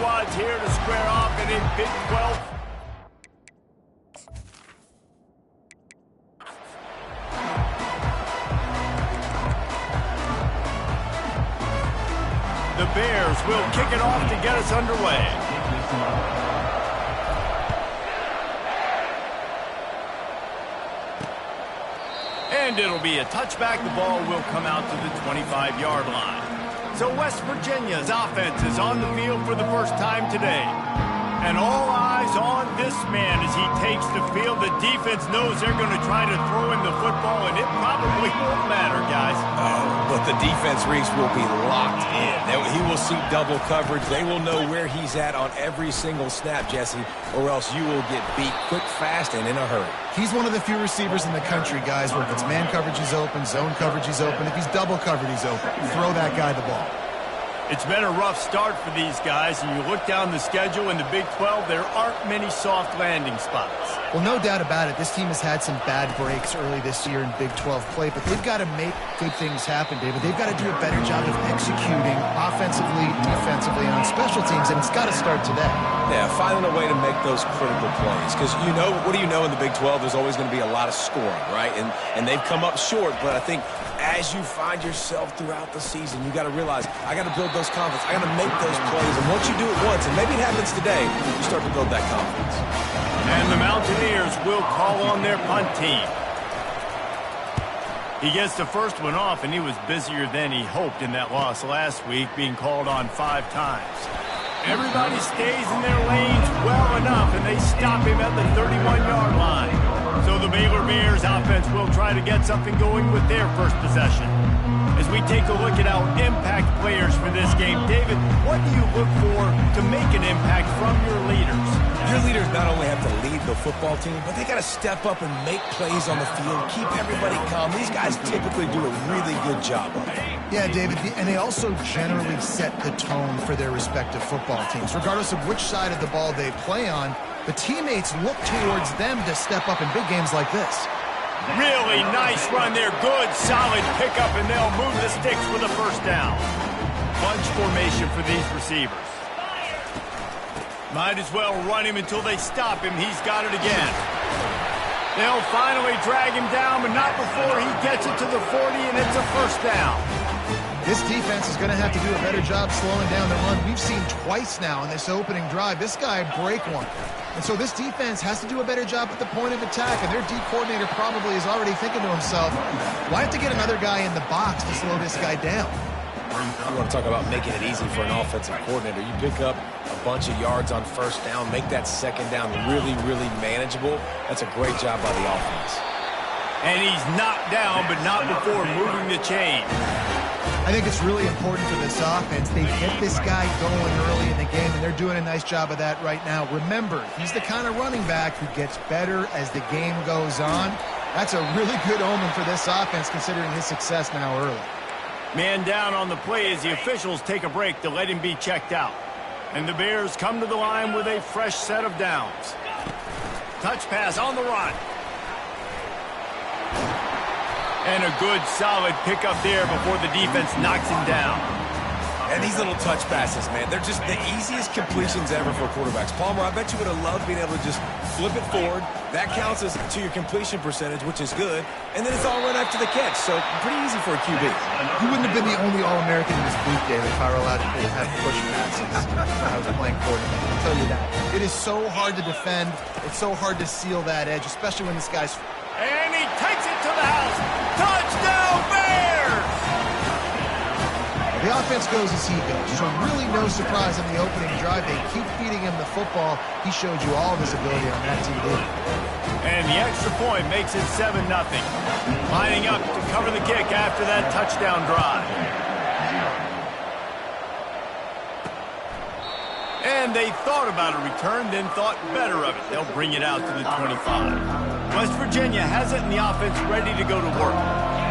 squads here to square off in a Big 12. The Bears will kick it off to get us underway. And it'll be a touchback. The ball will come out to the 25-yard line. So West Virginia's offense is on the field for the first time today. And all eyes on this man as he takes the field. The defense knows they're going to try to throw him the football, and it probably won't matter, guys. But the defense, Reese, will be locked in. He will see double coverage. They will know where he's at on every single snap, Jesse, or else you will get beat quick, fast, and in a hurry. He's one of the few receivers in the country, guys, where if it's man coverage, he's open, zone coverage, he's open. If he's double covered, he's open. Throw that guy the ball. It's been a rough start for these guys, and you look down the schedule in the Big 12, there aren't many soft landing spots. Well, no doubt about it. This team has had some bad breaks early this year in Big 12 play, but they've got to make good things happen, David. They've got to do a better job of executing offensively, defensively, and on special teams, and it's got to start today. Yeah, finding a way to make those critical plays. Because, you know, what do you know in the Big 12? There's always going to be a lot of scoring, right? And they've come up short, but I think as you find yourself throughout the season, you got to realize, I got to build those confidence. I got to make those plays. And once you do it once, and maybe it happens today, you start to build that confidence. And the Mountaineers will call on their punt team. He gets the first one off, and he was busier than he hoped in that loss last week, being called on 5 times. Everybody stays in their lanes well enough, and they stop him at the 31-yard line. So the Baylor Bears offense will try to get something going with their first possession. As we take a look at our impact players for this game, David, what do you look for to make an impact from your leaders? Your leaders not only have to lead the football team, but they got to step up and make plays on the field, keep everybody calm. These guys typically do a really good job of it. Yeah, David, and they also generally set the tone for their respective football teams. Regardless of which side of the ball they play on, the teammates look towards them to step up in big games like this. Really nice run there. Good, solid pickup, and they'll move the sticks with a first down. Bunch formation for these receivers. Might as well run him until they stop him. He's got it again. They'll finally drag him down, but not before he gets it to the 40, and it's a first down. This defense is going to have to do a better job slowing down the run. We've seen twice now in this opening drive. This guy break one. And so this defense has to do a better job at the point of attack, and their D coordinator probably is already thinking to himself, well, I have to get another guy in the box to slow this guy down. You want to talk about making it easy for an offensive coordinator. You pick up a bunch of yards on first down, make that second down really, really manageable. That's a great job by the offense. And he's knocked down, but not before moving the chain. I think it's really important for this offense. They get this guy going early in the game, and they're doing a nice job of that right now. Remember, he's the kind of running back who gets better as the game goes on. That's a really good omen for this offense, considering his success now early. Man down on the play as the officials take a break to let him be checked out. And the Bears come to the line with a fresh set of downs. Touch pass on the run. And a good, solid pickup there before the defense knocks him down. And these little touch passes, man, they're just the easiest completions ever for quarterbacks. Palmer, I bet you would have loved being able to just flip it forward. That counts as to your completion percentage, which is good. And then it's all right after the catch, so pretty easy for a QB. He wouldn't have been the only All-American in this booth, David, if I were allowed to have push passes when I was playing quarterback. I'll tell you that. It is so hard to defend. It's so hard to seal that edge, especially when this guy's... And he takes it to the house. Touchdown, Bears! The offense goes as he goes, so really no surprise in the opening drive. They keep feeding him the football. He showed you all of his ability on that TD. And the extra point makes it 7-0. Lining up to cover the kick after that touchdown drive. And they thought about a return, then thought better of it. They'll bring it out to the 25. West Virginia has it in the offense ready to go to work.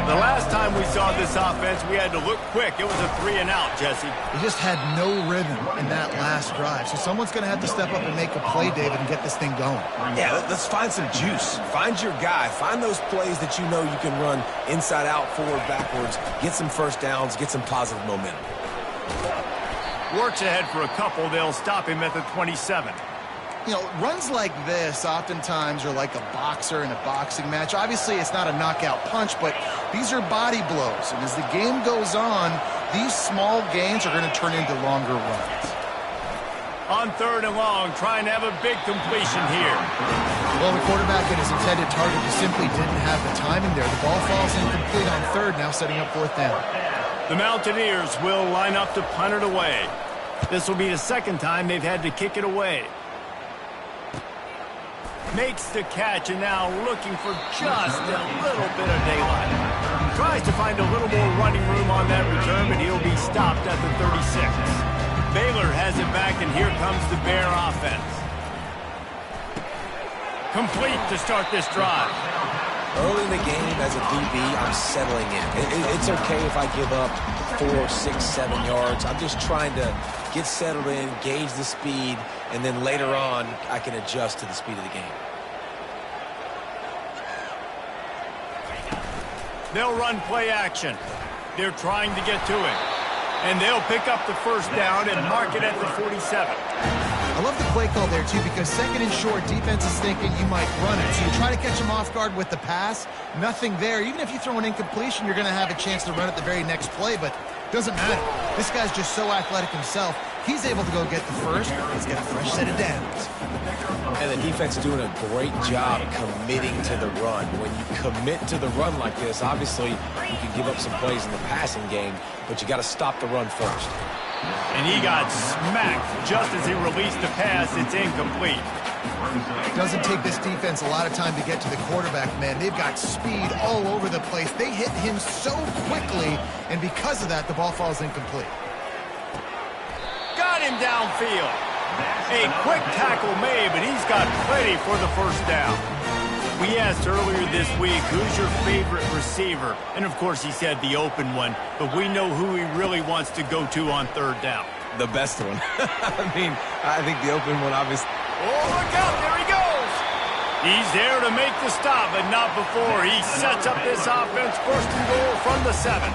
The last time we saw this offense, we had to look quick. It was a 3-and-out, Jesse. They just had no rhythm in that last drive. So someone's going to have to step up and make a play, David, and get this thing going. Yeah, let's find some juice. Find your guy. Find those plays that you know you can run inside out, forward, backwards. Get some first downs. Get some positive momentum. Works ahead for a couple. They'll stop him at the 27. You know, runs like this oftentimes are like a boxer in a boxing match. Obviously, it's not a knockout punch, but these are body blows. And as the game goes on, these small gains are going to turn into longer runs. On 3rd and long, trying to have a big completion here. Well, the quarterback and his intended target just simply didn't have the timing there. The ball falls incomplete on 3rd, now setting up 4th down. The Mountaineers will line up to punt it away. This will be the 2nd time they've had to kick it away. Makes the catch and now looking for just a little bit of daylight. Tries to find a little more running room on that return, but he'll be stopped at the 36. Baylor has it back, and here comes the Bear offense. Complete to start this drive. Early in the game, as a DB, I'm settling in. It's okay if I give up 4, 6, 7 yards. I'm just trying to get settled in, gauge the speed, and then later on, I can adjust to the speed of the game. They'll run play action. They're trying to get to it. And they'll pick up the 1st down and mark it at the 47. I love the play call there, too, because 2nd and short, defense is thinking you might run it. So you try to catch them off guard with the pass. Nothing there. Even if you throw an incompletion, you're going to have a chance to run it the very next play, but it doesn't matter. This guy's just so athletic himself. He's able to go get the 1st. He's got a fresh set of downs. And the defense is doing a great job committing to the run. When you commit to the run like this, obviously you can give up some plays in the passing game, but you got to stop the run first. And he got smacked just as he released the pass. It's incomplete. It doesn't take this defense a lot of time to get to the quarterback, man. They've got speed all over the place. They hit him so quickly, and because of that, the ball falls incomplete. Got him downfield. A quick tackle made, but he's got plenty for the 1st down. We asked earlier this week, who's your favorite receiver? And, of course, he said the open one, but we know who he really wants to go to on 3rd down. The best one. I think the open one, obviously. Oh, look out. There he goes. He's there to make the stop, but not before. He sets up this offense 1st and goal from the 7.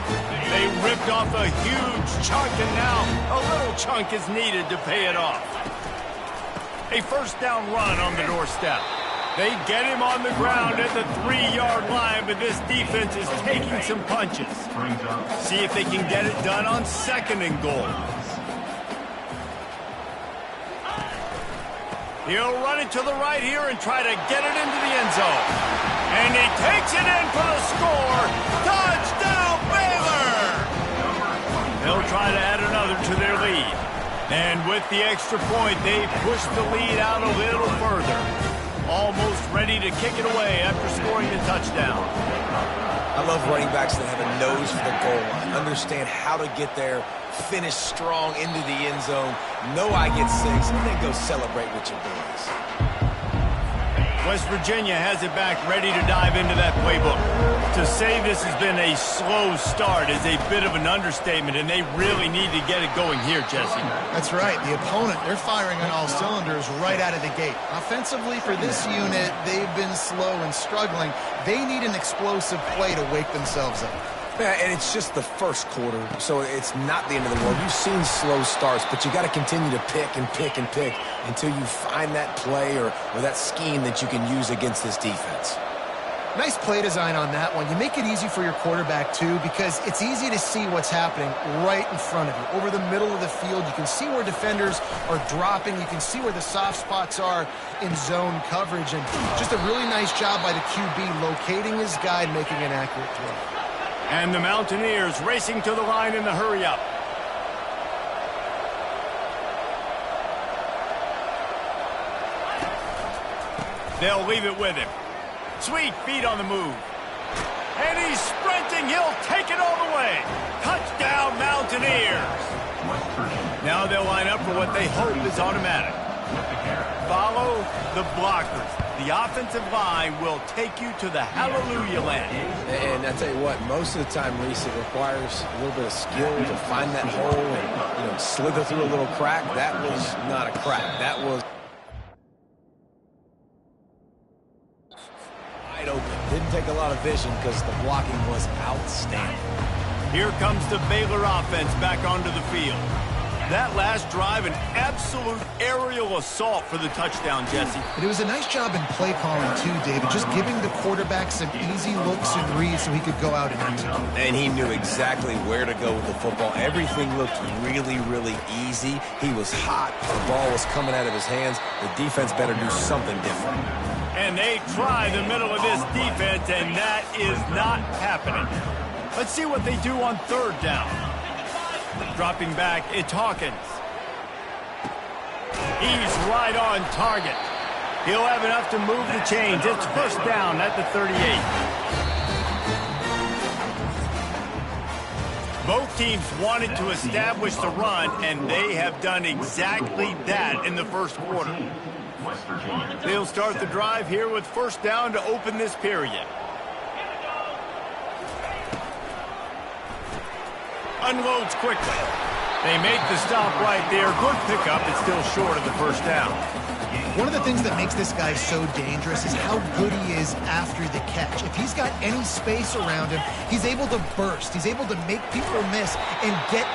They ripped off a huge chunk, and now a little chunk is needed to pay it off. A 1st down run on the doorstep. They get him on the ground at the 3-yard line, but this defense is taking some punches. See if they can get it done on 2nd and goal. He'll run it to the right here and try to get it into the end zone. And he takes it in for the score. Touchdown, Baylor! They'll try to add another to their lead. And with the extra point, they push the lead out a little further. Almost ready to kick it away after scoring the touchdown. I love running backs that have a nose for the goal line, understand how to get there, finish strong into the end zone, know I get 6, and then go celebrate with your boys. West Virginia has it back, ready to dive into that playbook. To say this has been a slow start is a bit of an understatement, and they really need to get it going here, Jesse. That's right. The opponent, they're firing on all cylinders right out of the gate. Offensively, for this unit, they've been slow and struggling. They need an explosive play to wake themselves up. Yeah, and it's just the 1st quarter, so it's not the end of the world. You've seen slow starts, but you got to continue to pick and pick and pick until you find that play or that scheme that you can use against this defense. Nice play design on that one. You make it easy for your quarterback, too, because it's easy to see what's happening right in front of you. Over the middle of the field, you can see where defenders are dropping. You can see where the soft spots are in zone coverage. And just a really nice job by the QB locating his guy and making an accurate throw. And the Mountaineers racing to the line in the hurry-up. They'll leave it with him. Sweet feet on the move. And he's sprinting. He'll take it all the way. Touchdown, Mountaineers. Now they'll line up for what they hope is automatic. Follow the blockers. The offensive line will take you to the hallelujah land. And I tell you what, most of the time, Reese, it requires a little bit of skill to find that hole and slither through a little crack. That was not a crack. That was wide open. Didn't take a lot of vision because the blocking was outstanding. Here comes the Baylor offense back onto the field. That last drive, an absolute aerial assault for the touchdown, Jesse. And it was a nice job in play calling, too, David, just giving the quarterback some easy looks and reads so he could go out and execute. And he knew exactly where to go with the football. Everything looked really, really easy. He was hot. The ball was coming out of his hands. The defense better do something different. And they try the middle of this defense, and that is not happening. Let's see what they do on third down. Dropping back, it's Hawkins. He's right on target. He'll have enough to move the chains. It's first down at the 38. Both teams wanted to establish the run, and they have done exactly that in the first quarter. They'll start the drive here with first down to open this period. Unloads quickly. They make the stop right there. Good pickup. It's still short of the first down. One of the things that makes this guy so dangerous is how good he is after the catch. If he's got any space around him, he's able to burst. He's able to make people miss and get...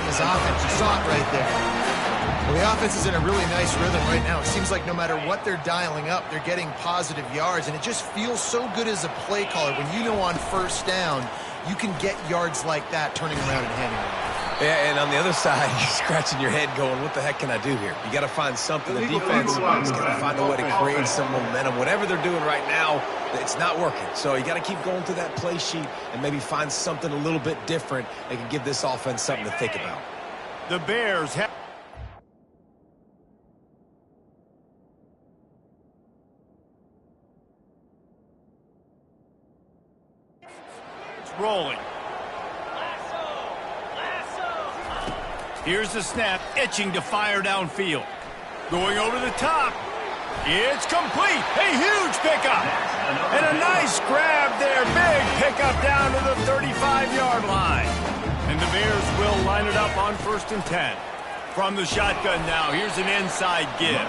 his offense. You saw it right there. Well, the offense is in a really nice rhythm right now. It seems like no matter what they're dialing up, they're getting positive yards, and it just feels so good as a play caller when you know on first down you can get yards like that turning around and handing it off. Yeah, and on the other side, you're scratching your head going, what the heck can I do here? You got to find something. The defense has got to find a way to create some momentum. Whatever they're doing right now, it's not working. So you got to keep going through that play sheet and maybe find something a little bit different that can give this offense something to think about. The Bears have... rolling. Here's the snap, itching to fire downfield. Going over the top. It's complete. A huge pickup. And a nice grab there. Big pickup down to the 35-yard line. And the Bears will line it up on 1st and 10. From the shotgun now, here's an inside give.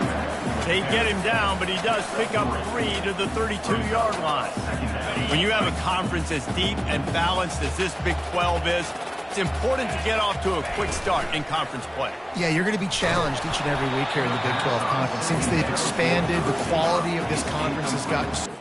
They get him down, but he does pick up 3 to the 32-yard line. When you have a conference as deep and balanced as this Big 12 is, it's important to get off to a quick start in conference play. Yeah, you're going to be challenged each and every week here in the Big 12 Conference. Since they've expanded, the quality of this conference has gotten...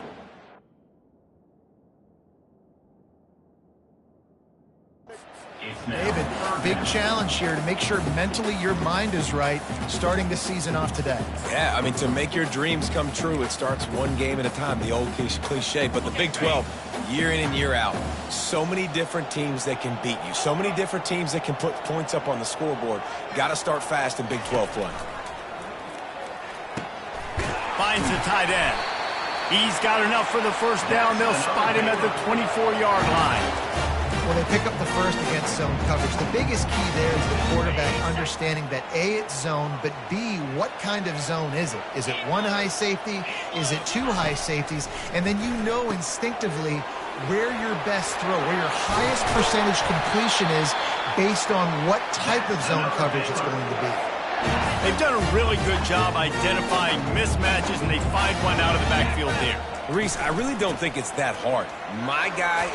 David, big challenge here to make sure mentally your mind is right starting the season off today. Yeah, I mean, to make your dreams come true, it starts one game at a time, the old cliche. But the Big 12, year in and year out, so many different teams that can beat you, so many different teams that can put points up on the scoreboard. Got to start fast in Big 12 play. Finds the tight end. He's got enough for the first down. They'll spot him at the 24-yard line. Well, they pick up the first against zone coverage. The biggest key there is the quarterback understanding that A, it's zone, but B, what kind of zone is it? Is it one high safety? Is it two high safeties? And then you know instinctively where your best throw, where your highest percentage completion is based on what type of zone coverage it's going to be. They've done a really good job identifying mismatches, and they find one out of the backfield there. Reese, I really don't think it's that hard. My guy...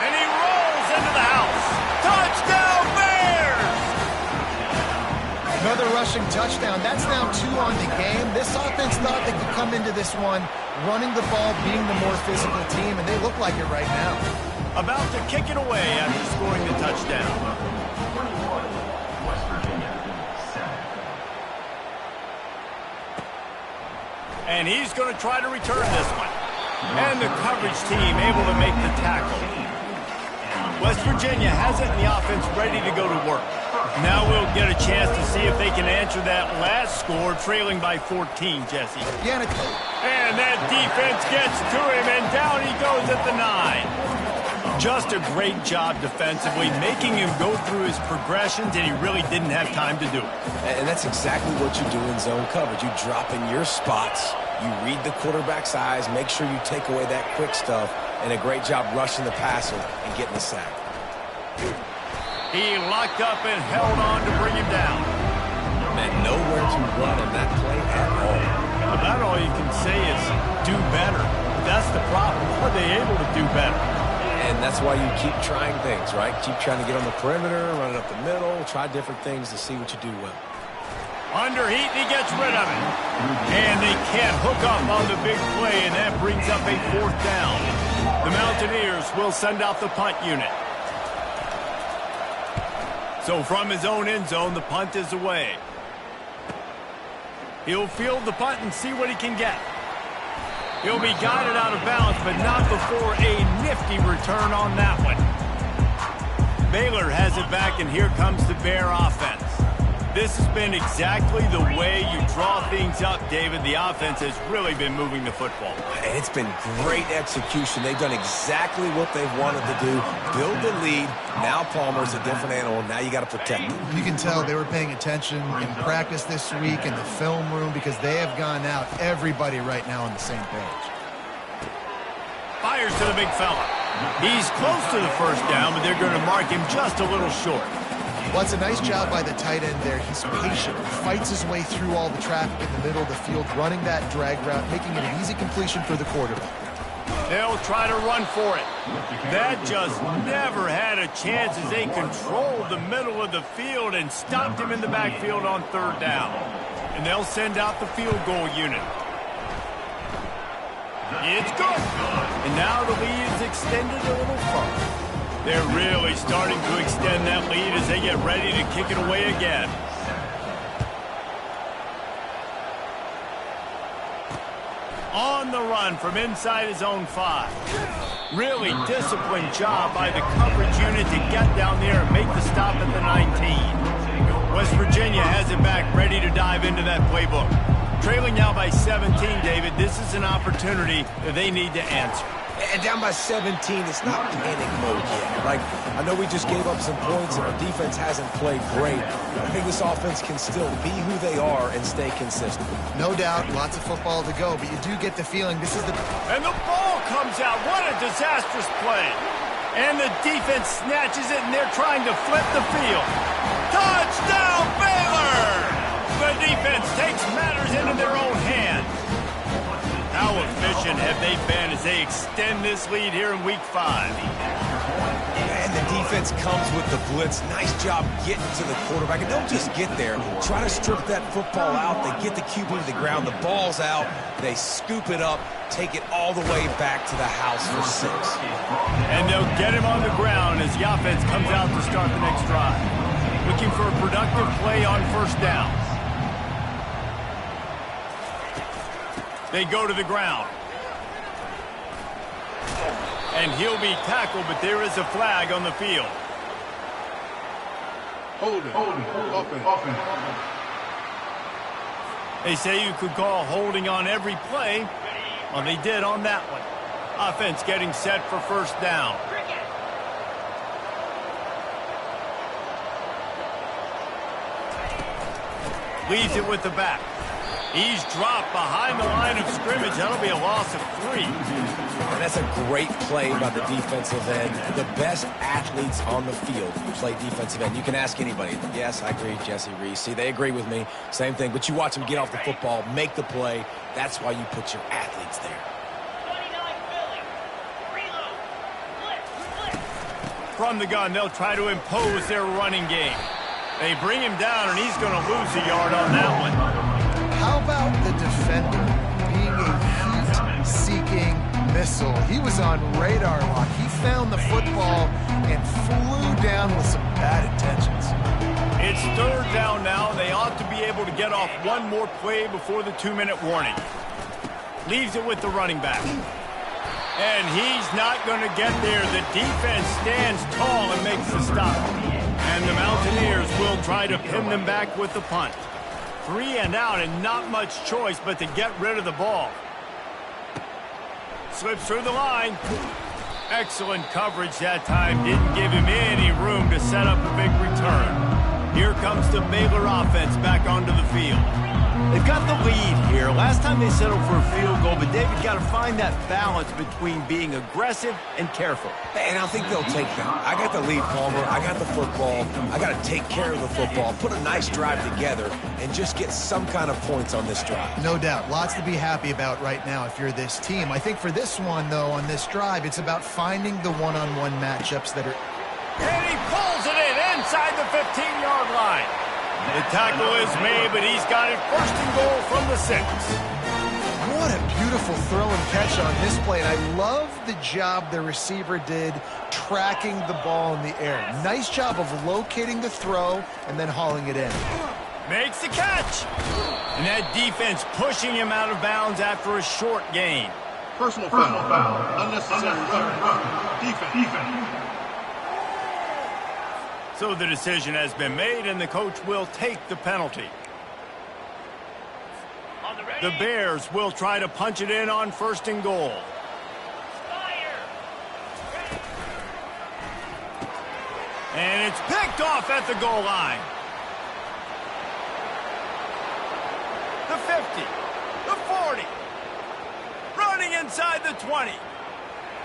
And he rolls into the house. Touchdown, Bears! Another rushing touchdown. That's now 2 on the game. This offense thought they could come into this one running the ball, being the more physical team, and they look like it right now. About to kick it away after scoring the touchdown. And he's going to try to return this one. And the coverage team able to make the tackle. West Virginia has it in the offense ready to go to work. Now we'll get a chance to see if they can answer that last score, trailing by 14, Jesse. Yeah, and that defense gets to him, and down he goes at the 9. Just a great job defensively, making him go through his progressions, and he really didn't have time to do it. And that's exactly what you do in zone coverage. You drop in your spots, you read the quarterback's eyes, make sure you take away that quick stuff, and a great job rushing the passer and getting the sack. He locked up and held on to bring him down. And nowhere to run on that play at all. About all you can say is do better. that's the problem. Are they able to do better? And that's why you keep trying things, right? Keep trying to get on the perimeter, run it up the middle, try different things to see what you do well. Under heat, and he gets rid of it. And they can't hook up on the big play, and that brings up a 4th down. The Mountaineers will send out the punt unit. So from his own end zone, the punt is away. He'll field the punt and see what he can get. He'll be guided out of bounds, but not before a nifty return on that one. Baylor has it back, and here comes the Bear offense. This has been exactly the way you draw things up, David. The offense has really been moving the football. And it's been great execution. They've done exactly what they've wanted to do. Build the lead. Now Palmer's a different animal. Now you got to protect him. You can tell they were paying attention in practice this week in the film room because they have gone out, everybody right now on the same page. Fires to the big fella. He's close to the first down, but they're going to mark him just a little short. Well, it's a nice job by the tight end there. He's patient. He fights his way through all the traffic in the middle of the field, running that drag route, making it an easy completion for the quarterback. They'll try to run for it. That just never had a chance as they controlled the middle of the field and stopped him in the backfield on 3rd down. And they'll send out the field goal unit. It's good. And now the lead is extended a little further. They're really starting to extend that lead as they get ready to kick it away again. On the run from inside his own 5. Really disciplined job by the coverage unit to get down there and make the stop at the 19. West Virginia has it back, ready to dive into that playbook. Trailing now by 17, David. This is an opportunity that they need to answer. And down by 17, it's not panic mode yet. Like, I know we just gave up some points and our defense hasn't played great. I think this offense can still be who they are and stay consistent. No doubt, lots of football to go, but you do get the feeling this is the... And the ball comes out. What a disastrous play. And the defense snatches it, and they're trying to flip the field. Touchdown, Baylor! The defense takes matters into their own hands. How efficient have they been as they extend this lead here in Week 5? And the defense comes with the blitz. Nice job getting to the quarterback. And don't just get there. Try to strip that football out. They get the QB to the ground. The ball's out. They scoop it up, take it all the way back to the house for 6. And they'll get him on the ground as the offense comes out to start the next drive. Looking for a productive play on 1st down. They go to the ground. And he'll be tackled, but there is a flag on the field. Holding. They say you could call holding on every play. Well, they did on that one. Offense getting set for 1st down. Leaves it with the back. He's dropped behind the line of scrimmage. That'll be a loss of 3. And that's a great play by the defensive end. The best athletes on the field play defensive end. You can ask anybody. Yes, I agree, Jesse Reese. See, they agree with me. Same thing. But you watch them get off the football, make the play. That's why you put your athletes there. From the gun, they'll try to impose their running game. They bring him down, and he's going to lose a yard on that one. How about the defender being a heat-seeking missile? He was on radar lock. He found the football and flew down with some bad intentions. It's 3rd down now. They ought to be able to get off one more play before the 2-minute warning. Leaves it with the running back. And he's not going to get there. The defense stands tall and makes the stop. And the Mountaineers will try to pin them back with the punt. 3 and out, and not much choice but to get rid of the ball. Slips through the line. Excellent coverage that time. Didn't give him any room to set up a big return. Here comes the Baylor offense back onto the field. They've got the lead here. Last time they settled for a field goal, but David got to find that balance between being aggressive and careful. And I think they'll take that. I got the lead, Palmer. I got the football. I got to take care of the football, put a nice drive together, and just get some kind of points on this drive. No doubt. Lots to be happy about right now if you're this team. I think for this one, though, on this drive, it's about finding the one-on-one matchups that are... And he pulls it in inside the 15-yard line. The tackle is made, but he's got it first and goal from the 6. What a beautiful throw and catch on this play. And I love the job the receiver did tracking the ball in the air. Nice job of locating the throw and then hauling it in. Makes the catch. And that defense pushing him out of bounds after a short gain. Personal foul. Unnecessary defense. So the decision has been made, and the coach will take the penalty. The Bears will try to punch it in on first and goal. And it's picked off at the goal line. The 50, the 40, running inside the 20.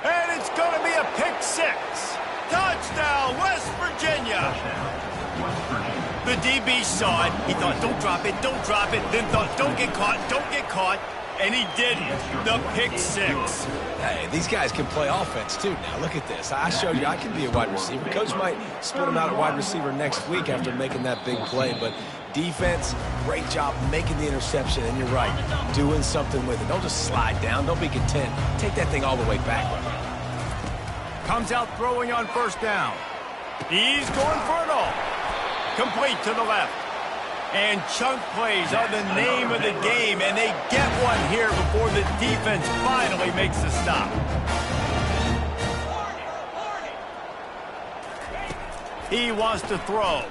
And it's going to be a pick 6. Touchdown, West Virginia. The DB saw it. He thought, don't drop it, then thought, don't get caught, and he didn't. The pick 6. Hey, these guys can play offense, too. Now, look at this. I showed you I can be a wide receiver. Coach might split him out at wide receiver next week after making that big play, but defense, great job making the interception, and you're right, doing something with it. Don't just slide down. Don't be content. Take that thing all the way back. Comes out throwing on first down. He's going for it all. Complete to the left. And chunk plays are the name of the game, and they get one here before the defense finally makes the stop. He wants to throw.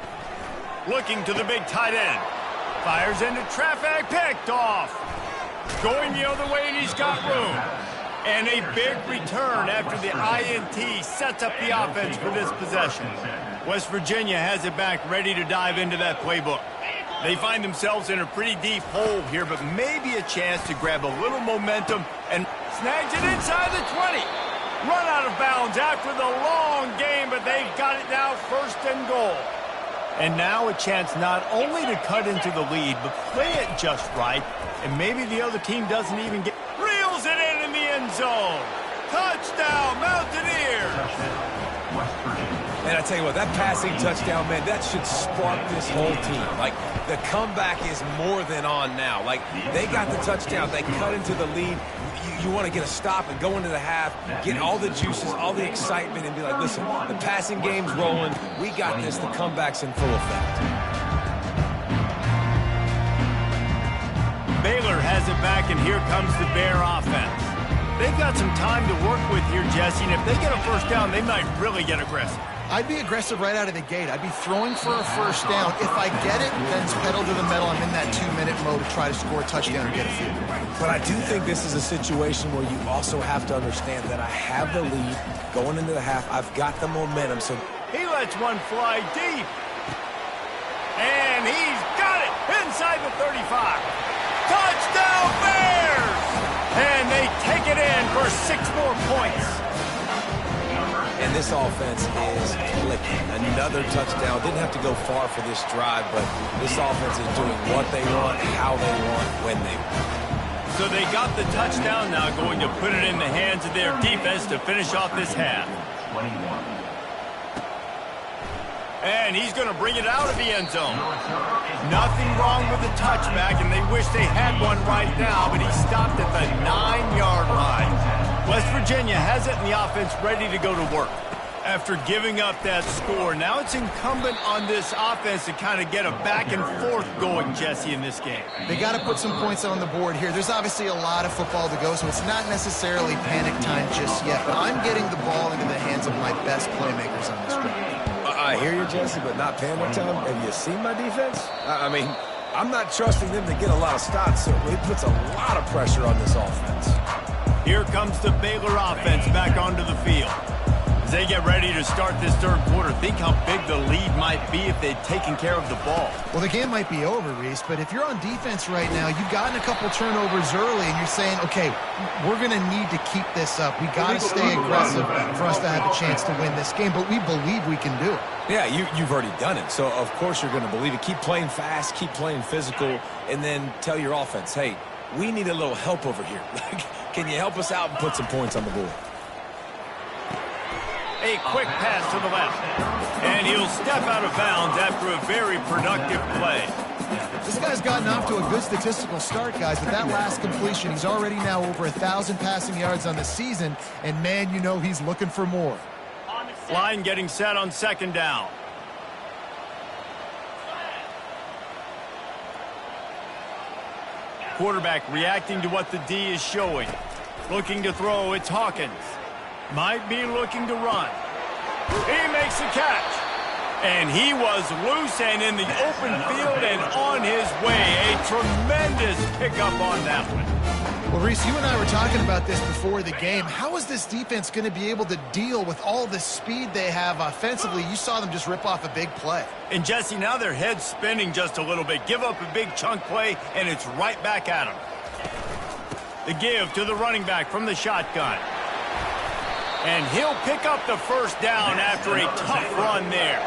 Looking to the big tight end. Fires into traffic, picked off. Going the other way, and he's got room. And a big return after the INT sets up the offense for this possession. West Virginia has it back, ready to dive into that playbook. They find themselves in a pretty deep hole here, but maybe a chance to grab a little momentum and snags it inside the 20. Run out of bounds after the long game, but they've got it now first and goal. And now a chance not only to cut into the lead, but play it just right, and maybe the other team doesn't even get... Reels it in the end zone. Touchdown, Mountaineers. And I tell you what, that passing touchdown, man, that should spark this whole team. Like, the comeback is more than on now. Like, they got the touchdown. They cut into the lead. You want to get a stop and go into the half, get all the juices, all the excitement, and be like, listen, the passing game's rolling. We got this. The comeback's in full effect. Baylor has it back, and here comes the Bear offense. They've got some time to work with here, Jesse, and if they get a first down, they might really get aggressive. I'd be aggressive right out of the gate. I'd be throwing for a first down. If I get it, then it's pedal to the metal. I'm in that 2-minute mode to try to score a touchdown and get a field goal. But I do think this is a situation where you also have to understand that I have the lead going into the half. I've got the momentum. So he lets one fly deep. And he's got it inside the 35. Touchdown Bears! And they take it in for 6 more points. And this offense is clicking. Another touchdown. Didn't have to go far for this drive, but this offense is doing what they want, how they want, when they want. So they got the touchdown now, going to put it in the hands of their defense to finish off this half. And he's going to bring it out of the end zone. Nothing wrong with the touchback, and they wish they had one right now, but he stopped at the 9-yard line. West Virginia has it, and the offense ready to go to work. After giving up that score, now it's incumbent on this offense to kind of get a back and forth going, Jesse, in this game. They got to put some points on the board here. There's obviously a lot of football to go, so it's not necessarily panic time just yet, but I'm getting the ball into the hands of my best playmakers on this drive. I hear you, Jesse, but not panic time. Have you seen my defense? I mean, I'm not trusting them to get a lot of stops, so it puts a lot of pressure on this offense. Here comes the Baylor offense back onto the field. As they They get ready to start this third quarter. Think how big the lead might be if they'd taken care of the ball. Well, the game might be over, Reese, but if you're on defense right now, you've gotten a couple turnovers early, and you're saying, okay, we're going to need to keep this up. We got to stay aggressive for us to have a chance to win this game, but we believe we can do it. Yeah, you've already done it, so of course you're going to believe it. Keep playing fast, keep playing physical, and then tell your offense, hey, we need a little help over here. Can you help us out and put some points on the board? A quick pass to the left. And he'll step out of bounds after a very productive play. This guy's gotten off to a good statistical start, guys. With that last completion, he's already now over 1,000 passing yards on the season. And, man, you know he's looking for more. Line getting set on second down. Quarterback reacting to what the D is showing. Looking to throw, it's Hawkins. Might be looking to run. He makes the catch. And he was loose and in the open field and on his way. A tremendous pickup on that one. Well, Reese, you and I were talking about this before the game. How is this defense going to be able to deal with all the speed they have offensively? You saw them just rip off a big play. And, Jesse, now their head's spinning just a little bit. Give up a big chunk play, and it's right back at them. The give to the running back from the shotgun. And he'll pick up the first down after a tough run there.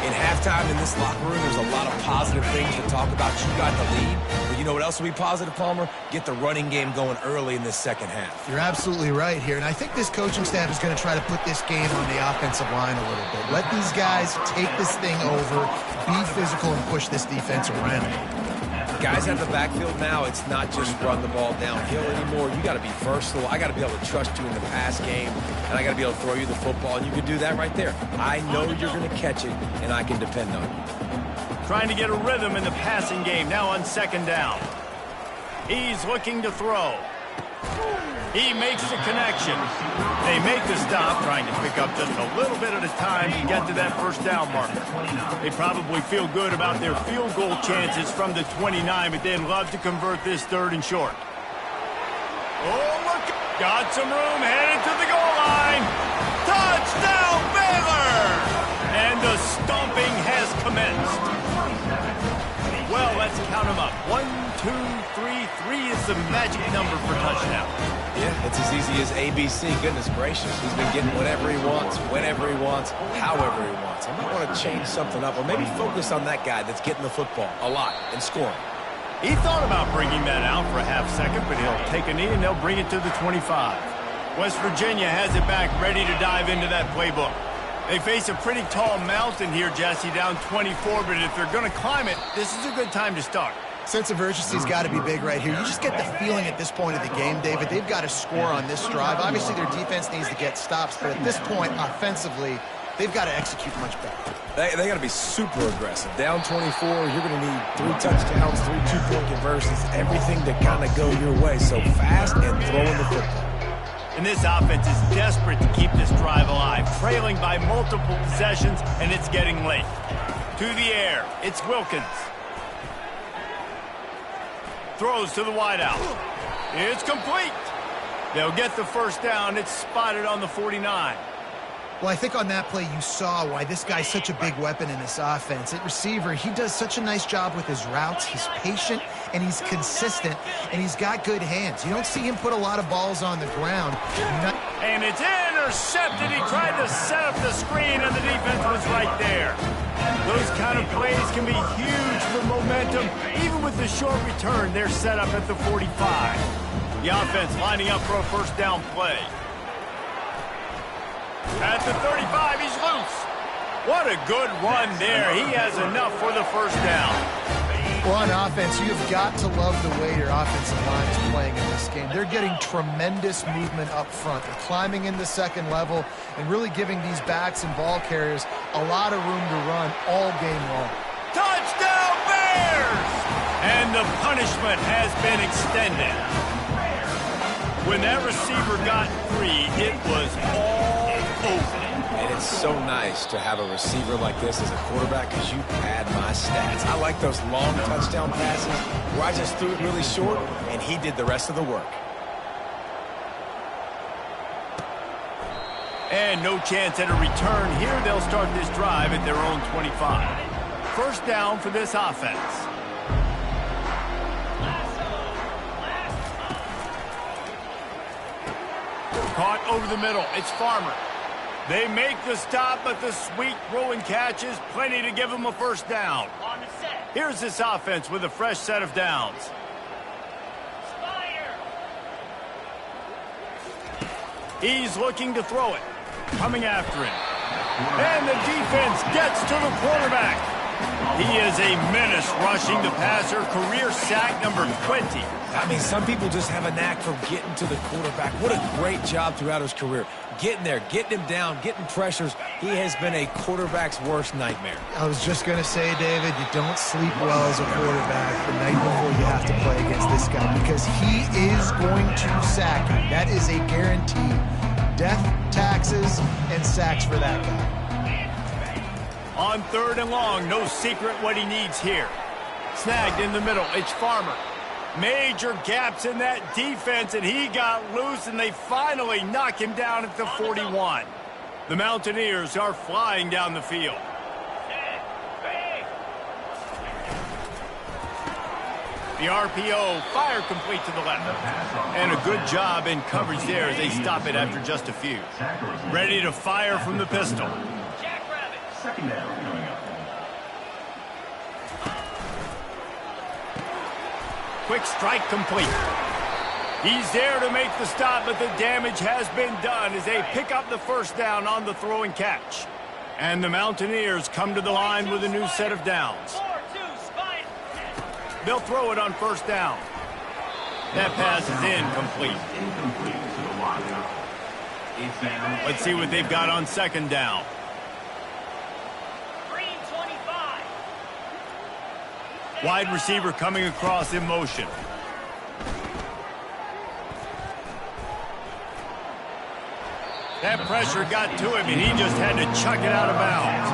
In halftime in this locker room, there's a lot of positive things to talk about. You got the lead. But you know what else will be positive, Palmer? Get the running game going early in this second half. You're absolutely right here. And I think this coaching staff is going to try to put this game on the offensive line a little bit. Let these guys take this thing over, be physical, and push this defense around. Guys at the backfield now, it's not just run the ball downhill anymore. You got to be versatile. I got to be able to trust you in the pass game, and I got to be able to throw you the football, and you can do that right there. I know you're going to catch it, and I can depend on you. Trying to get a rhythm in the passing game, now on second down. He's looking to throw. He makes the connection. They make the stop, trying to pick up just a little bit at a time to get to that first down marker. They probably feel good about their field goal chances from the 29, but they'd love to convert this third and short. Oh, look. Got some room, headed to the goal line. Touchdown, Baylor! And the stomping has commenced. Well, let's count them up. 1, 2, 3. 3 is the magic number for touchdown. Yeah, it's as easy as ABC. Goodness gracious. He's been getting whatever he wants, whenever he wants, however he wants. I might want to change something up or maybe focus on that guy that's getting the football a lot and scoring. He thought about bringing that out for a half second, but he'll take a knee and they'll bring it to the 25. West Virginia has it back, ready to dive into that playbook. They face a pretty tall mountain here, Jesse, down 24, but if they're going to climb it, this is a good time to start. Sense of urgency's got to be big right here. You just get the feeling at this point of the game, David, they've got to score on this drive. Obviously, their defense needs to get stops, but at this point, offensively, they've got to execute much better. They got to be super aggressive. Down 24, you're going to need 3 touchdowns, 3 two-point conversions, everything to kind of go your way. So fast and throwing the football. And this offense is desperate to keep this drive alive, trailing by multiple possessions, and it's getting late. To the air, it's Wilkins. Throws to the wideout. It's complete. They'll get the first down. It's spotted on the 49. Well, I think on that play you saw why this guy's such a big weapon in this offense. At receiver, he does such a nice job with his routes. He's patient, and he's consistent, and he's got good hands. You don't see him put a lot of balls on the ground. And it's intercepted. He tried to set up the screen, and the defense was right there. Those kind of plays can be huge for momentum. Even with the short return, they're set up at the 45. The offense lining up for a first down play. At the 35, he's loose. What a good run there. He has enough for the first down. Well, on offense, you've got to love the way your offensive line is playing in this game. They're getting tremendous movement up front. They're climbing in the second level and really giving these backs and ball carriers a lot of room to run all game long. Touchdown, Bears! And the punishment has been extended. When that receiver got free, it was all over. And it's so nice to have a receiver like this as a quarterback because you pad my stats. I like those long touchdown passes where I just threw it really short and he did the rest of the work. And no chance at a return here. They'll start this drive at their own 25. First down for this offense. Caught over the middle. It's Farmer. They make the stop, but the sweet throw and catch is plenty to give them a first down. On the set. Here's this offense with a fresh set of downs. Fire. He's looking to throw it. Coming after him. And the defense gets to the quarterback. He is a menace rushing the passer. Career sack number 20. I mean, some people just have a knack for getting to the quarterback. What a great job throughout his career. Getting there, getting him down, getting pressures. He has been a quarterback's worst nightmare. I was just going to say, David, you don't sleep well as a quarterback the night before you have to play against this guy because he is going to sack you. That is a guarantee. Death, taxes, and sacks for that guy. On third and long, no secret what he needs here. Snagged in the middle, it's Farmer. Major gaps in that defense, and he got loose, and they finally knock him down at the 41. The Mountaineers are flying down the field. The RPO, fire complete to the left. And a good job in coverage there as they stop it after just a few. Ready to fire from the pistol. Second down coming up. Quick strike complete. He's there to make the stop, but the damage has been done as they pick up the first down on the throw and catch. And the Mountaineers come to the line with a new set of downs. 4-2 spine. They'll throw it on first down. That pass is incomplete. Incomplete to the wide. It's down. Let's see what they've got on second down. Wide receiver coming across in motion. That pressure got to him, and he just had to chuck it out of bounds.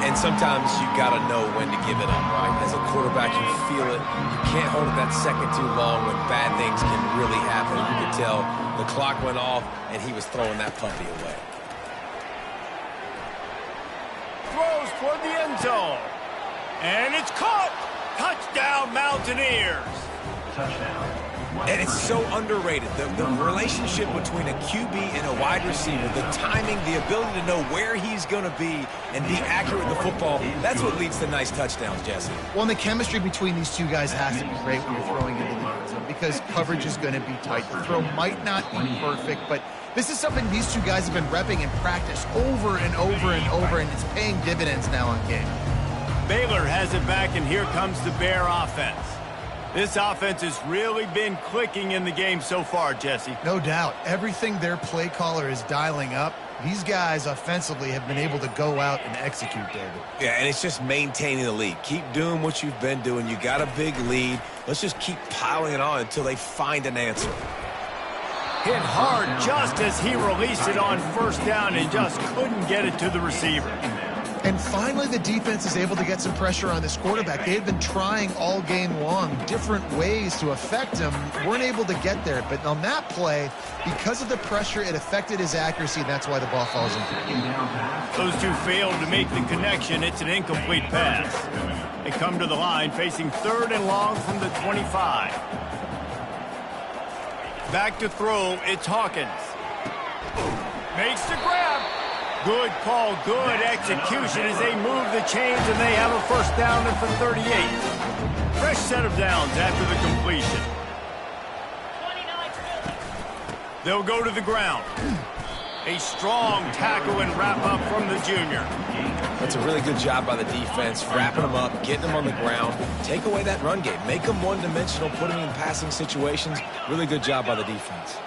And sometimes you got to know when to give it up, right? As a quarterback, you feel it. You can't hold it that second too long when bad things can really happen. You could tell the clock went off, and he was throwing that puppy away. Throws toward the end zone. And it's caught. Touchdown, Mountaineers. Touchdown. And it's so underrated. The relationship between a QB and a wide receiver, the timing, the ability to know where he's going to be and be accurate with the football, that's what leads to nice touchdowns, Jesse. Well, and the chemistry between these two guys has to be great when you're throwing into the end zone because coverage is going to be tight. The throw might not be perfect, but this is something these two guys have been repping in practice over and over and over, and it's paying dividends now on game. Baylor has it back, and here comes the Bear offense. This offense has really been clicking in the game so far, Jesse. No doubt. Everything their play caller is dialing up, these guys offensively have been able to go out and execute, David. Yeah, and it's just maintaining the lead. Keep doing what you've been doing. You got a big lead. Let's just keep piling it on until they find an answer. Hit hard just as he released it on first down and just couldn't get it to the receiver. And finally, the defense is able to get some pressure on this quarterback. They've been trying all game long different ways to affect him. Weren't able to get there. But on that play, because of the pressure, it affected his accuracy, and that's why the ball falls in. Those two failed to make the connection. It's an incomplete pass. They come to the line facing third and long from the 25. Back to throw, it's Hawkins. Makes the grab. Good call, good execution as they move the chains, and they have a first down at the 38. Fresh set of downs after the completion. They'll go to the ground. A strong tackle and wrap up from the junior. That's a really good job by the defense, wrapping them up, getting them on the ground. Take away that run game. Make them one-dimensional, put them in passing situations. Really good job by the defense.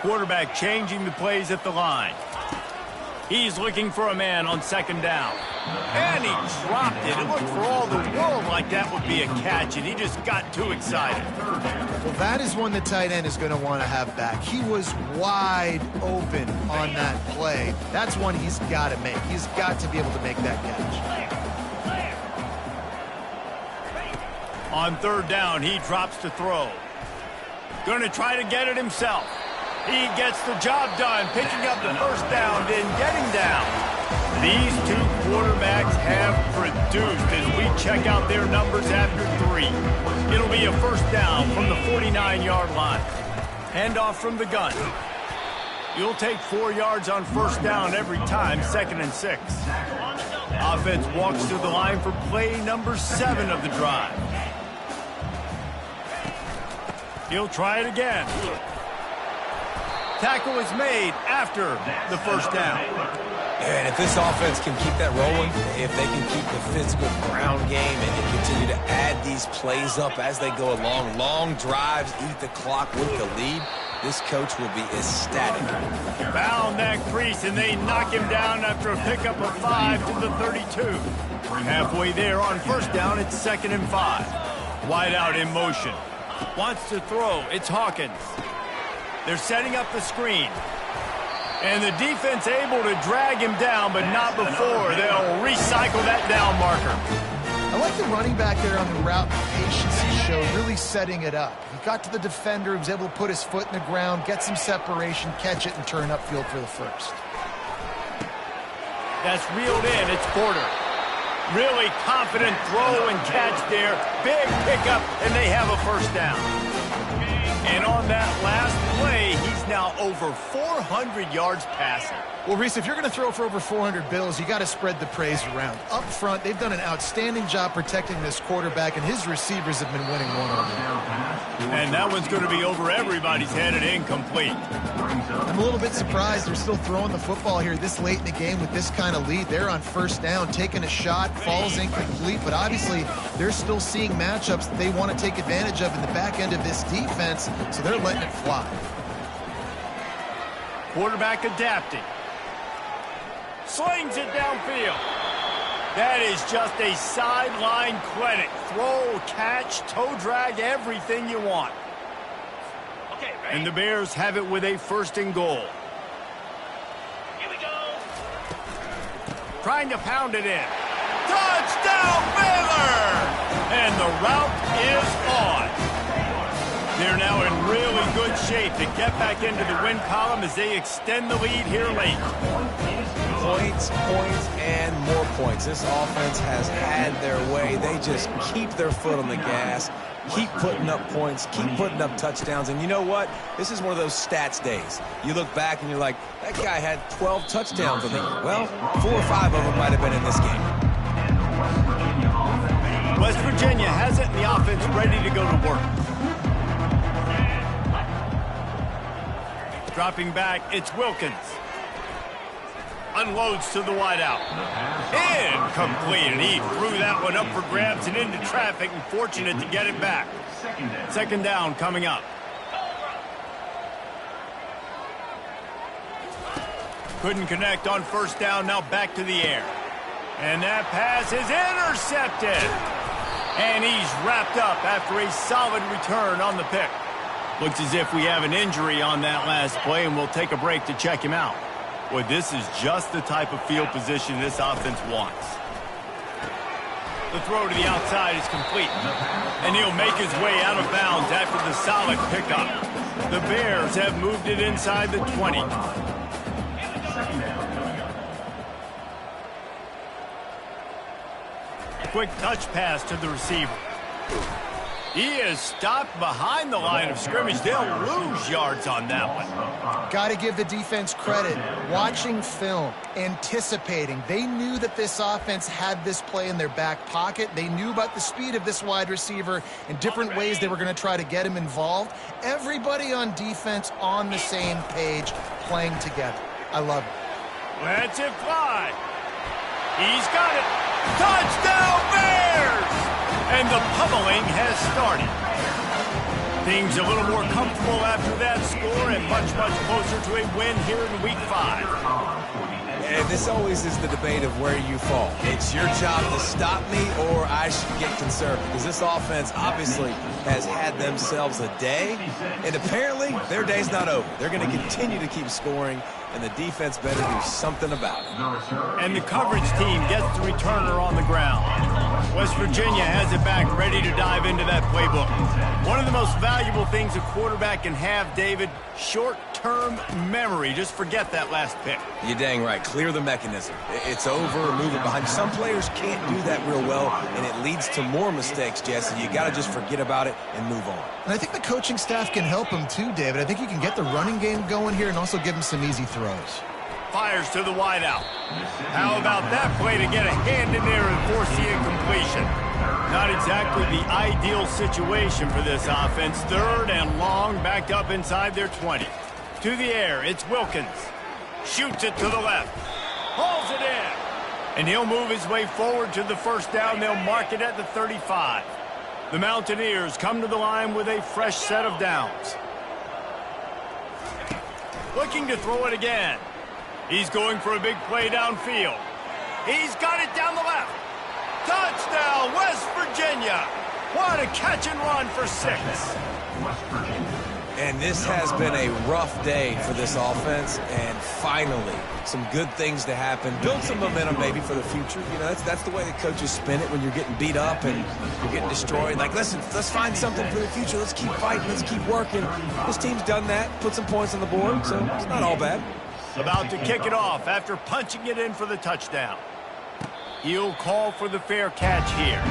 Quarterback changing the plays at the line. He's looking for a man on second down. And he dropped it. It looked for all the world like that would be a catch, and he just got too excited. Well, that is one the tight end is going to want to have back. He was wide open on that play. That's one he's got to make. He's got to be able to make that catch. On third down, he drops to throw. Going to try to get it himself. He gets the job done, picking up the first down, then getting down. These two quarterbacks have produced as we check out their numbers after 3. It'll be a first down from the 49-yard line. Handoff from the gun. You'll take 4 yards on first down every time, 2nd and 6. Offense walks to the line for play number 7 of the drive. He'll try it again. Tackle is made after the first down. And if this offense can keep that rolling, if they can keep the physical ground game and continue to add these plays up as they go along, long drives, eat the clock with the lead, this coach will be ecstatic. Found that crease, and they knock him down after a pickup of 5 to the 32. Halfway there on first down, it's 2nd and 5. Wide out in motion. Wants to throw. It's Hawkins. They're setting up the screen. And the defense able to drag him down, but not before. They'll recycle that down marker. I like the running back there on the route patience he showed, really setting it up. He got to the defender, he was able to put his foot in the ground, get some separation, catch it, and turn upfield for the first. That's reeled in. It's Porter. Really confident throw and catch there. Big pickup, and they have a first down. And on that last play, he's now over 400 yards passing. Well, Reese, if you're going to throw for over 400 bills, you got to spread the praise around. Up front, they've done an outstanding job protecting this quarterback, and his receivers have been winning one-on-one. And that one's going to be over everybody's head and incomplete. I'm a little bit surprised they're still throwing the football here this late in the game with this kind of lead. They're on first down, taking a shot, falls incomplete, but obviously they're still seeing matchups that they want to take advantage of in the back end of this defense, so they're letting it fly. Quarterback adapting. Slings it downfield. That is just a sideline clinic. Throw, catch, toe drag, everything you want. Okay, ready? And the Bears have it with a 1st and goal. Here we go. Trying to pound it in. Touchdown, Baylor! And the route is on. They're now in really good shape to get back into the win column as they extend the lead here late. Points, points, and more points. This offense has had their way. They just keep their foot on the gas, keep putting up points, keep putting up touchdowns. And you know what? This is one of those stats days. You look back and you're like, that guy had 12 touchdowns on the year. Well, 4 or 5 of them might have been in this game. West Virginia has it, and the offense ready to go to work. Dropping back, it's Wilkins. Unloads to the wideout. Incomplete, and he threw that one up for grabs and into traffic, and fortunate to get it back. 2nd down coming up. Couldn't connect on first down, now back to the air. And that pass is intercepted. And he's wrapped up after a solid return on the pick. Looks as if we have an injury on that last play, and we'll take a break to check him out. Boy, this is just the type of field position this offense wants. The throw to the outside is complete. And he'll make his way out of bounds after the solid pickup. The Bears have moved it inside the 20. Quick touch pass to the receiver. He is stopped behind the line of scrimmage. They'll lose yards on that one. Got to give the defense credit. Watching film, anticipating. They knew that this offense had this play in their back pocket. They knew about the speed of this wide receiver and different ways they were going to try to get him involved. Everybody on defense on the same page, playing together. I love it. Lets it fly. He's got it. Touchdown, Bears! And the pummeling has started. Things a little more comfortable after that score and much, much closer to a win here in Week 5. And this always is the debate of where you fall. It's your job to stop me or I should get concerned, because this offense obviously has had themselves a day, and apparently their day's not over. They're going to continue to keep scoring, and the defense better do something about it. And the coverage team gets the returner on the ground. West Virginia has it back, ready to dive into that playbook. One of the most valuable things a quarterback can have, David, short-term memory. Just forget that last pick. You're dang right. Clear the mechanism. It's over, move it behind. Some players can't do that real well, and it leads to more mistakes, Jesse. You got to just forget about it and move on. And I think the coaching staff can help him too, David. I think you can get the running game going here and also give him some easy throws. Fires to the wideout. How about that play to get a hand in there and force the incompletion? Not exactly the ideal situation for this offense. 3rd and long, backed up inside their 20. To the air, it's Wilkins. Shoots it to the left. Hauls it in. And he'll move his way forward to the first down. They'll mark it at the 35. The Mountaineers come to the line with a fresh set of downs. Looking to throw it again. He's going for a big play downfield. He's got it down the left. Touchdown, West Virginia. What a catch and run for 6. West Virginia. And this has been a rough day for this offense, and finally, some good things to happen. Build some momentum maybe for the future. You know, that's the way the coaches spin it when you're getting beat up and you're getting destroyed. Like, listen, let's find something for the future. Let's keep fighting. Let's keep working. This team's done that, put some points on the board, so it's not all bad. About to kick it off after punching it in for the touchdown. He'll call for the fair catch here.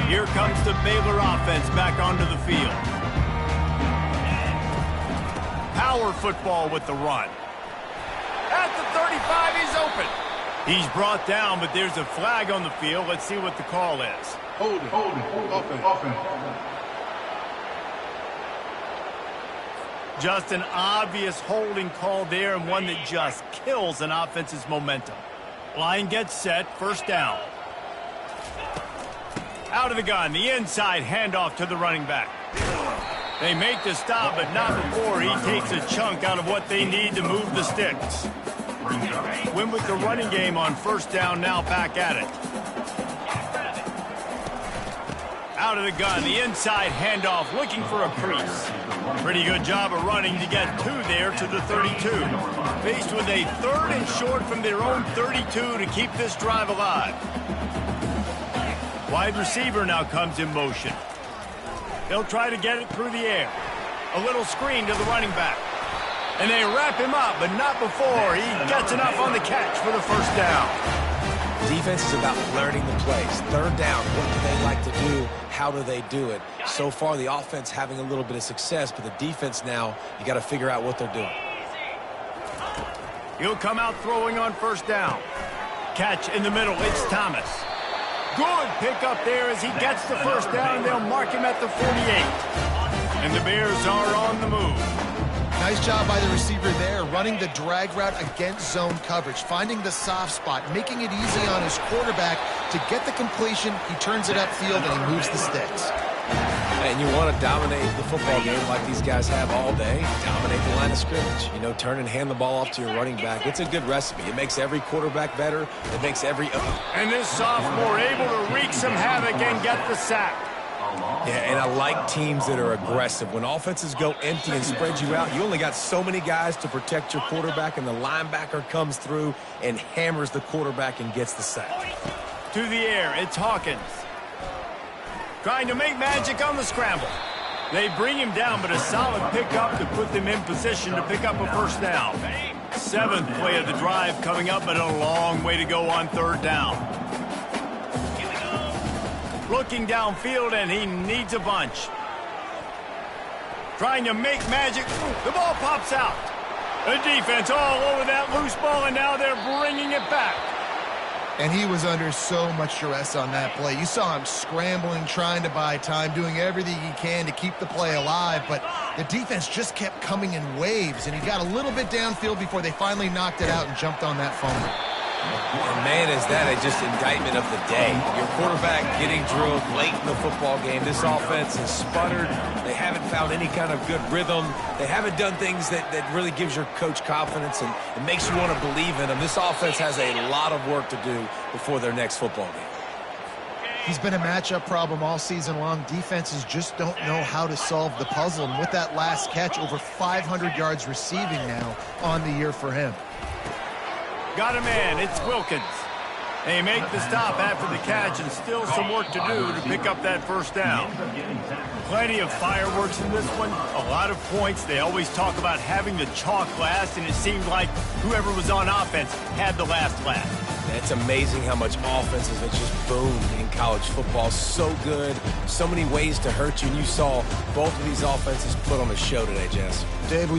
Here comes the Baylor offense back onto the field. Power football with the run. At the 35, he's open. He's brought down, but there's a flag on the field. Let's see what the call is. Hold it. Offense. Just an obvious holding call there, and one that just kills an offense's momentum. Line gets set, first down. Out of the gun, the inside handoff to the running back. They make the stop, but not before he takes a chunk out of what they need to move the sticks. Win with the running game on first down, now back at it. Out of the gun, the inside handoff, looking for a crease. Pretty good job of running to get 2 there to the 32. Faced with a 3rd and short from their own 32 to keep this drive alive. Wide receiver now comes in motion. They'll try to get it through the air. A little screen to the running back. And they wrap him up, but not before he gets enough on the catch for the first down. Defense is about learning the plays. 3rd down, what do they like to do? How do they do it? So far, the offense having a little bit of success, but the defense now, you got to figure out what they're doing. He'll come out throwing on first down. Catch in the middle, it's Thomas. Good pick up there as he gets the first down, and they'll mark him at the 48. And the Bears are on the move. Nice job by the receiver there, running the drag route against zone coverage, finding the soft spot, making it easy on his quarterback to get the completion. He turns it upfield, and he moves the sticks. And you want to dominate the football game like these guys have all day. Dominate the line of scrimmage. You know, turn and hand the ball off to your running back. It's a good recipe. It makes every quarterback better. It makes every... And this sophomore able to wreak some havoc and get the sack. Yeah, and I like teams that are aggressive. When offenses go empty and spread you out, you only got so many guys to protect your quarterback, and the linebacker comes through and hammers the quarterback and gets the sack. To the air, it's Hawkins. Trying to make magic on the scramble. They bring him down, but a solid pickup to put them in position to pick up a first down. 7th play of the drive coming up, but a long way to go on 3rd down. Looking downfield, and he needs a bunch. Trying to make magic. The ball pops out. The defense all over that loose ball, and now they're bringing it back. And he was under so much stress on that play. You saw him scrambling, trying to buy time, doing everything he can to keep the play alive, but the defense just kept coming in waves, and he got a little bit downfield before they finally knocked it out and jumped on that fumble. And man, is that just indictment of the day. Your quarterback getting drilled late in the football game. This offense has sputtered. They haven't found any kind of good rhythm. They haven't done things that really gives your coach confidence and it makes you want to believe in them. This offense has a lot of work to do before their next football game. He's been a matchup problem all season long. Defenses just don't know how to solve the puzzle. And with that last catch, over 500 yards receiving now on the year for him. Got a man. It's Wilkins. They make the stop after the catch and still some work to do to pick up that first down. Plenty of fireworks in this one. A lot of points. They always talk about having the chalk last, and it seemed like whoever was on offense had the last laugh. It's amazing how much offenses have just boomed in college football. So good. So many ways to hurt you. And you saw both of these offenses put on a show today, Jess. Dave,